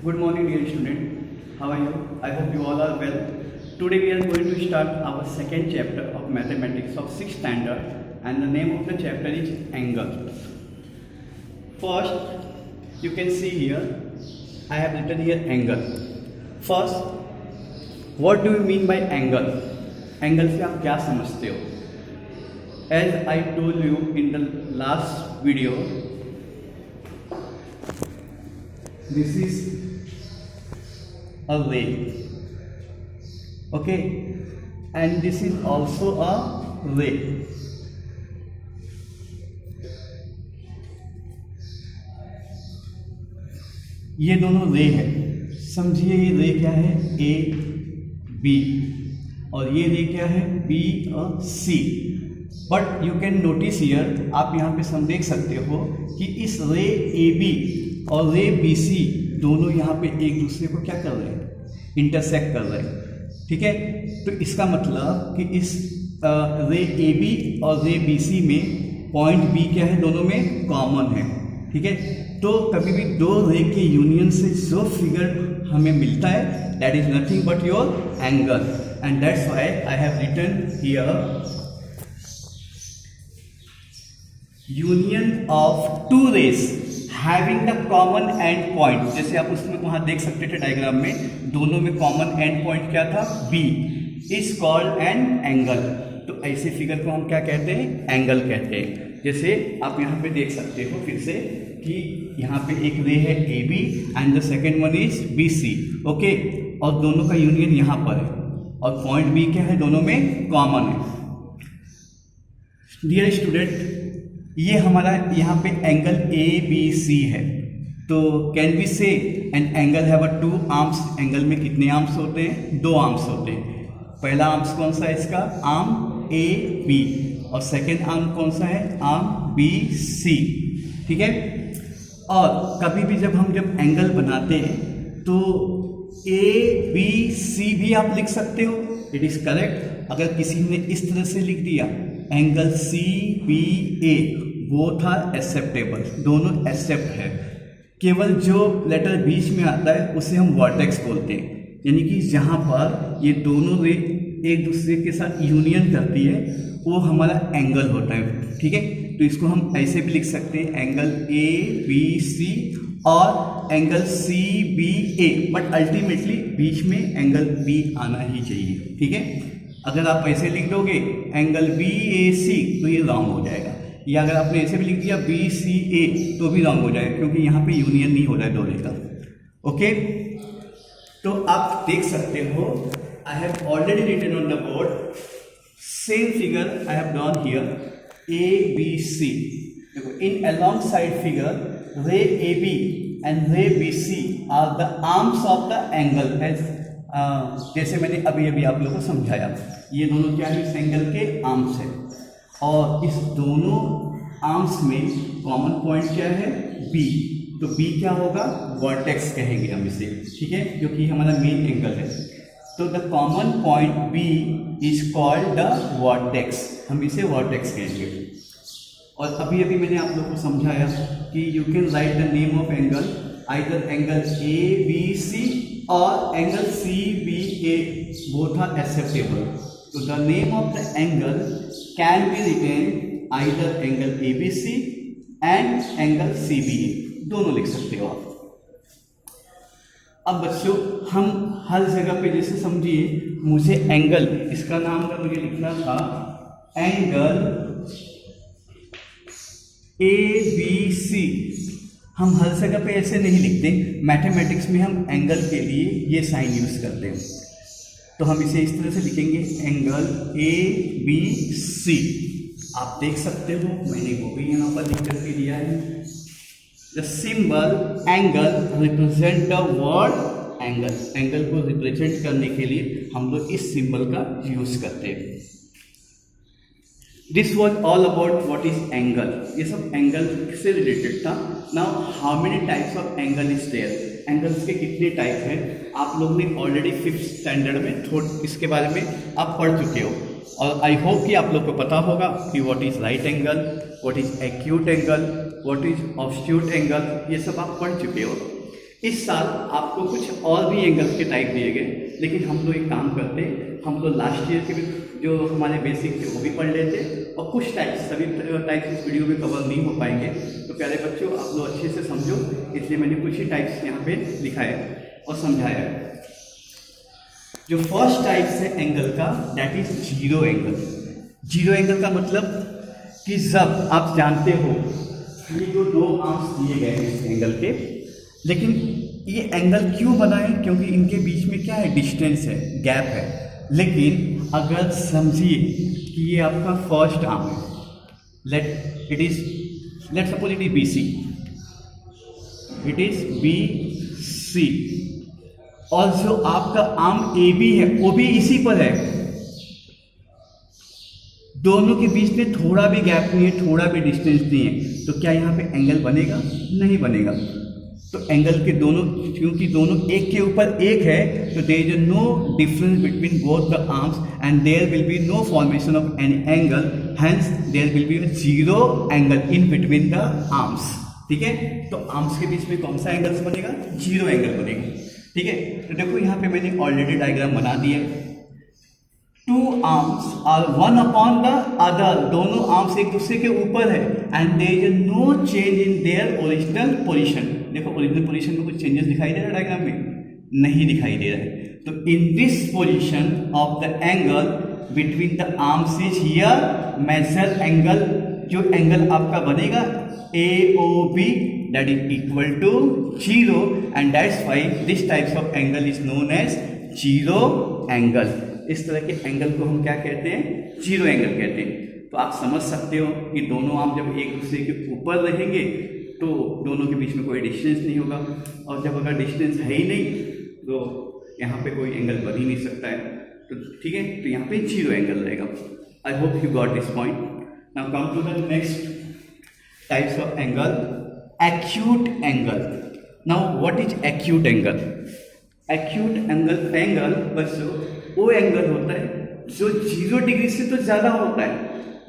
Good morning, dear student. How are you? I hope you all are well. Today we are going to start our second chapter of mathematics of 6th standard, and the name of the chapter is angle. First, you can see here, I have written here angle. First, what do you mean by angle? Angle से आप क्या समझते हो? As I told you in the last video, this is a ray, okay, and this is also a ray. ये दोनों रे है, समझिए ये रे क्या है, ए बी, और ये रे क्या है, बी और C. But you can notice here, आप यहाँ पे सम देख सकते हो कि इस रे ए बी और रे बी सी दोनों यहाँ पे एक दूसरे को क्या कर रहे हैं, इंटरसेक्ट कर रहे हैं. ठीक है, तो इसका मतलब कि इस रे ए बी और रे बी सी में पॉइंट बी क्या है, दोनों में कॉमन है. ठीक है, तो कभी भी दो रे के यूनियन से जो फिगर हमें मिलता है, that is nothing but your angle, and that's why I have written here union of two rays having the common end point. जैसे आप उसमें वहां देख सकते थे डायग्राम में, दोनों में कॉमन एंड पॉइंट क्या था, b, is called an angle. तो ऐसे फिगर को हम क्या कहते हैं, एंगल कहते हैं. जैसे आप यहाँ पे देख सकते हो फिर से कि यहाँ पे एक रे है a B and the second one is b c, okay, और दोनों का यूनियन यहाँ पर है और पॉइंट बी क्या है, दोनों में कॉमन है. डियर स्टूडेंट, ये हमारा यहाँ पे एंगल ए बी सी है. तो can be say an angle have a two arms. Angle में कितने आर्म्स होते हैं, दो आर्म्स होते हैं. पहला आर्म्स कौन सा है इसका, आर्म ए बी, और सेकेंड आर्म कौन सा है, आर्म बी सी. ठीक है, और कभी भी जब हम एंगल बनाते हैं तो ए बी सी भी आप लिख सकते हो, इट इज करेक्ट. अगर किसी ने इस तरह से लिख दिया angle C B A, both are acceptable, दोनों एक्सेप्ट है. केवल जो लेटर बीच में आता है उसे हम वर्टेक्स बोलते हैं, यानी कि जहाँ पर ये दोनों रे एक दूसरे के साथ यूनियन करती है वो हमारा एंगल होता है. ठीक है, तो इसको हम ऐसे भी लिख सकते हैं, एंगल ए बी सी और angle C B A, but ultimately बीच में एंगल बी आना ही चाहिए. ठीक है, अगर आप ऐसे लिख दोगे एंगल बी ए सी तो ये रॉन्ग हो जाएगा, या अगर आपने ऐसे भी लिख दिया बी सी ए तो भी रॉन्ग हो जाएगा, क्योंकि यहाँ पे यूनियन नहीं हो रहा है दो रे का. ओके, तो आप देख सकते हो I have already written on the board same figure I have drawn here, a B c. देखो, in alongside figure ray A B and ray B c are the arms of the angle. जैसे मैंने अभी अभी आप लोगों को समझाया, ये दोनों क्या है, इस एंगल के आर्म्स है, और इस दोनों आर्म्स में कॉमन पॉइंट क्या है, बी. तो बी क्या होगा, वर्टेक्स कहेंगे हम इसे. ठीक है, क्योंकि हमारा मेन एंगल है. तो the common point b is called the vertex, हम इसे वर्टेक्स कहेंगे. और अभी अभी मैंने आप लोगों को समझाया कि you can write the name of angle, either angle A B C और angle C B A, both are acceptable. तो the name of the angle can be written either angle A B C and angle C B A, दोनों लिख सकते हो आप. अब बच्चों, हम हर जगह पे जैसे समझिए, मुझे एंगल, इसका नाम अगर मुझे लिखना था एंगल ए बी सी, हम हर जगह पे ऐसे नहीं लिखते. मैथमेटिक्स में हम एंगल के लिए ये साइन यूज करते हैं, तो हम इसे इस तरह से लिखेंगे, एंगल ए बी सी. आप देख सकते हो मैंने वो भी यहाँ पर लिख करके दिया है. The symbol angle represent the word angle. Angle को रिप्रेजेंट करने के लिए हम लोग इस सिंबल का यूज करते हैं. This was all about what is angle. ये सब एंगल से रिलेटेड था. Now how many types of angle is there, angles के कितने टाइप हैं, आप लोग ने ऑलरेडी 5th स्टैंडर्ड में थोड़ा इसके बारे में आप पढ़ चुके हो. और आई होप कि आप लोग को पता होगा कि what is right angle, what is acute angle, what is ऑब्स्ट्यूट एंगल, ये सब आप पढ़ चुके हो. इस साल आपको कुछ और भी एंगल्स के टाइप दिए गए, लेकिन हम लोग एक काम करते हैं, हम लोग लास्ट ईयर के भी जो हमारे बेसिक थे वो भी पढ़ लेते और कुछ टाइप्स, सभी टाइप्स इस वीडियो में कवर नहीं हो पाएंगे। तो प्यारे बच्चों, आप लोग अच्छे से समझो, इसलिए मैंने कुछ ही टाइप्स यहाँ पे लिखा है और समझाया है। जो फर्स्ट टाइप्स है एंगल का, that is zero angle. Zero angle का मतलब कि जब आप जानते हो ये जो दो आर्म्स दिए गए हैं इस एंगल के, लेकिन ये एंगल क्यों बना है, क्योंकि इनके बीच में क्या है, डिस्टेंस है, गैप है। लेकिन अगर समझिए कि ये आपका फर्स्ट आर्म है, let suppose it is b c, it is b सी, और जो आपका आर्म ए बी है वो भी इसी पर है, दोनों के बीच में थोड़ा भी गैप नहीं है, थोड़ा भी डिस्टेंस नहीं है, तो क्या यहाँ पे एंगल बनेगा? नहीं बनेगा। तो एंगल के दोनों, क्योंकि दोनों एक के ऊपर एक है, तो there is no difference between both the arms and there will be no formation of any angle, hence there will be a zero angle in between the arms. ठीक है, तो आर्म्स के बीच में कौन सा एंगल बनेगा? जीरो एंगल बनेगा। ठीक है, तो देखो यहाँ पे मैंने ऑलरेडी डायग्राम बना दिया है। Two arms are one upon the other, दोनों आर्म्स एक दूसरे के ऊपर है, and there is no change in their original position. देखो ओरिजिनल पोजीशन में कुछ चेंजेस दिखाई दे रहा है डायग्राम में? नहीं दिखाई दे रहा है। तो in this position of the angle between the arms is here measure angle, जो एंगल आपका बनेगा AOB, that is equal to 0, and that's why this types of angle is known as zero angle। इस तरह के angle को हम क्या कहते हैं? जीरो एंगल कहते हैं। तो आप समझ सकते हो कि दोनों आर्म जब एक दूसरे के ऊपर रहेंगे तो दोनों के बीच में कोई डिस्टेंस नहीं होगा, और जब अगर डिस्टेंस है ही नहीं तो यहाँ पे कोई एंगल बन ही नहीं सकता है। तो ठीक है, तो यहाँ पे जीरो एंगल रहेगा। I hope you got this point. Now come to the next types of angle, acute angle. Now what is acute angle? Acute angle बच्चों वो एंगल होता है जो 0 डिग्री से तो ज़्यादा होता है,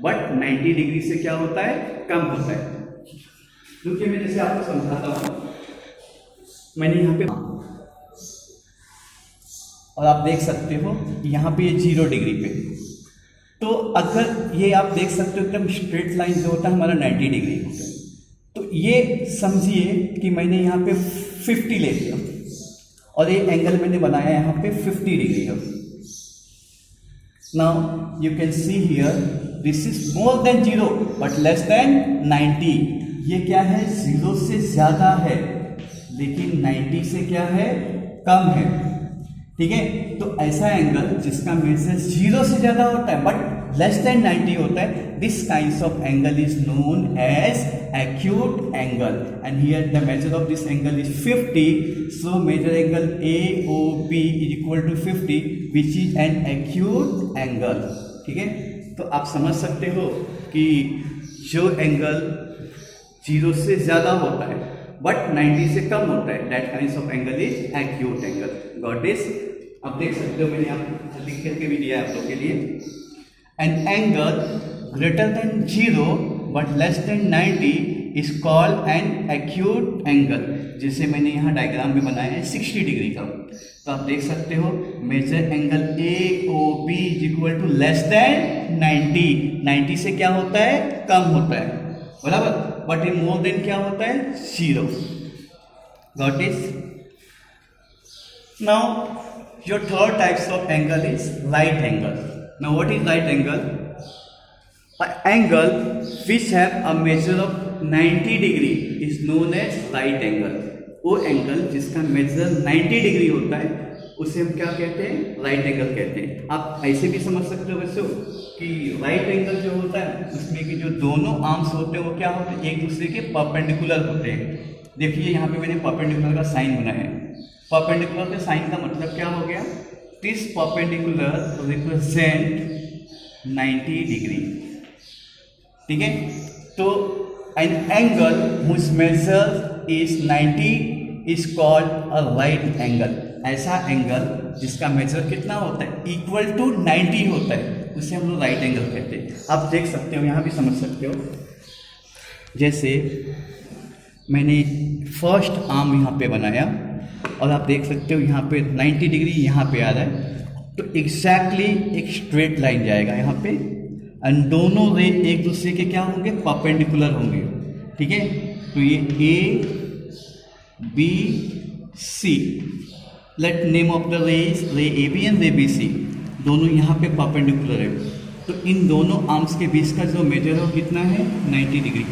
बट 90 डिग्री से क्या होता है? कम होता है। क्योंकि मैं जैसे आपको समझाता हूँ, मैंने यहाँ पे, और आप देख सकते हो यहाँ पे ये 0 डिग्री पे, तो अगर ये आप देख सकते हो एकदम स्ट्रेट लाइन जो होता है हमारा 90 डिग्री होता है। तो ये समझिए कि मैंने यहाँ पे 50 ले लिया और ये एंगल मैंने बनाया यहाँ पे 50 डिग्री है। Now you can see here this is more then 0 but less than 90। ये क्या है? 0 से ज़्यादा है, लेकिन 90 से क्या है? कम है। ठीक है, तो ऐसा एंगल जिसका मेजर 0 से ज़्यादा होता है बट लेस देन 90 होता है, this kind of angle is known as acute angle, and here the measure of this angle is 50, so measure angle AOB is equal to 50, which is an acute angle। ठीक है, तो आप समझ सकते हो कि जो एंगल 0 से ज़्यादा होता है बट 90 से कम होता है, that kind of angle is acute angle। Got this? अब देख सकते हो मैंने आप लिख करके भी दिया है आप लोग के लिए। An angle greater than 0 but less than 90 is called an acute angle, जिसे मैंने यहाँ डायग्राम में बनाया है 60 डिग्री का। तो आप देख सकते हो measure angle AOB is equal to less than 90। 90 से क्या होता है? कम होता है, बराबर, बट इन मोर देन क्या होता है? 0। Got it? Now your third types of angle is right angle. Now what is right angle? Angle which have a measure of 90 degree is known as right angle। वो angle जिसका major 90 degree होता है उसे हम क्या कहते हैं? Right angle कहते हैं। आप ऐसे भी समझ सकते हो बच्चों कि राइट एंगल जो होता है उसमें कि जो दोनों आर्म्स होते हैं वो क्या होते हैं? एक दूसरे के परपेंडिकुलर होते हैं। देखिए यहाँ पे मैंने परपेंडिकुलर का साइन बनाया है। परपेंडिकुलर के साइन का मतलब क्या हो गया? This perpendicular represent 90 degree. ठीक है, तो an angle whose measure is 90 is called a right angle. ऐसा एंगल जिसका मेजर कितना होता है? इक्वल टू 90 होता है, उसे हम लोग राइट एंगल कहते हैं। आप देख सकते हो, यहाँ भी समझ सकते हो, जैसे मैंने फर्स्ट आर्म यहाँ पे बनाया और आप देख सकते हो यहाँ पे 90 डिग्री यहाँ पे आ रहा है, तो एग्जैक्टली एक स्ट्रेट लाइन जाएगा यहाँ पे एंड दोनों रे एक दूसरे के क्या होंगे, परपेंडिकुलर होंगे। ठीक है, तो ये A B C, let name of the rays ray A B and ray B C, दोनों यहाँ पे परपेंडिकुलर है, तो इन दोनों आर्म्स के बीच का जो मेजर है वो कितना है, 90 डिग्री।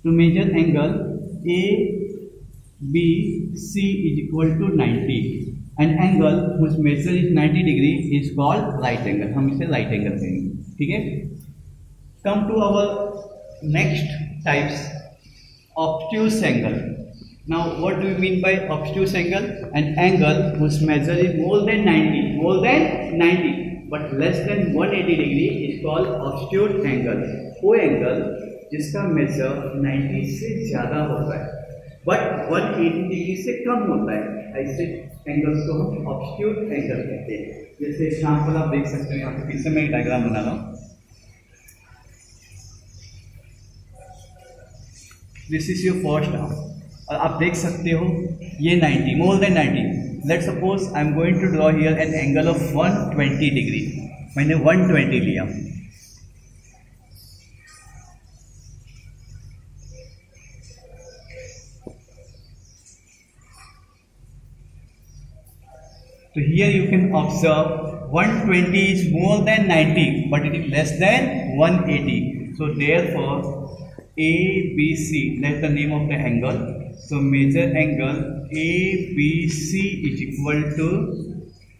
तो measure angle A B C is equal to 90 and angle which measure is 90 degree is called right angle, हम इसे राइट एंगल कहेंगे। ठीक है, come to our next types, obtuse angle. Now what do you mean by obtuse angle? An angle whose measure is more than 90 but less than 180 degree is called obtuse angle। वो angle जिसका major 90 से ज़्यादा होता है but 180 degree से कम होता है, ऐसे एंगल्स को हम ऑब्ट्यूस एंगल कहते हैं। जैसे एग्जाम्पल आप देख सकते हैं, यहाँ पे पीछे मैं एक डायग्राम बना रहा हूँ। This is your first arm और आप देख सकते हो ये 90, more than 90। Let suppose I am going to draw here an angle of 120 degree, मैंने 120 लिया। तो here you can observe 120 is more than 90 but it is less than 180, so therefore ABC, that's the name of the angle. So measure angle ABC is equal to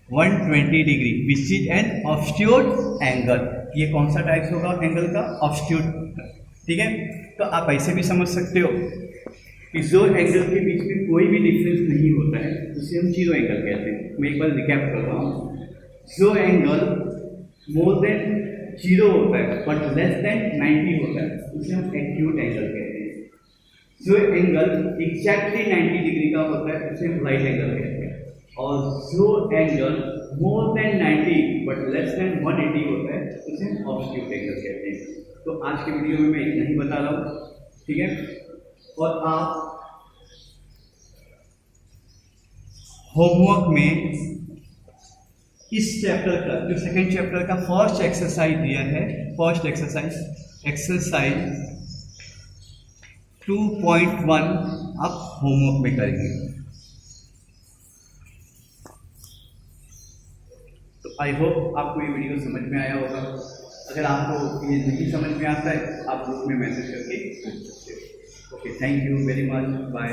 120 degree, which is an obtuse angle। ये कौन सा type होगा angle का, obtuse। ठीक है, तो आप ऐसे भी समझ सकते हो कि जो एंगल के बीच में कोई भी डिफरेंस नहीं होता है उसे हम जीरो एंगल कहते हैं। मैं एक बार रिकैप कर रहा हूँ, जो एंगल मोर देन जीरो होता है बट लेस देन 90 होता है उसे हम एक्यूट एंगल कहते हैं। जो एंगल एग्जैक्टली 90 डिग्री का होता है उसे हम राइट एंगल कहते हैं, और जो angle more than 90 but less than 180 होता है उसे हम ऑब्ट्यूस एंगल कहते हैं। तो आज के वीडियो में मैं इतना ही बता रहा हूँ। ठीक है, और आप होमवर्क में इस चैप्टर का जो सेकेंड चैप्टर का फर्स्ट एक्सरसाइज दिया है, फर्स्ट एक्सरसाइज 2.1 आप होमवर्क में करेंगे। तो आई होप आपको ये वीडियो समझ में आया होगा। अगर आपको ये नहीं समझ में आता है आप ग्रुप में मैसेज करके पूछ सकते हो। Okay, thank you very much, bye.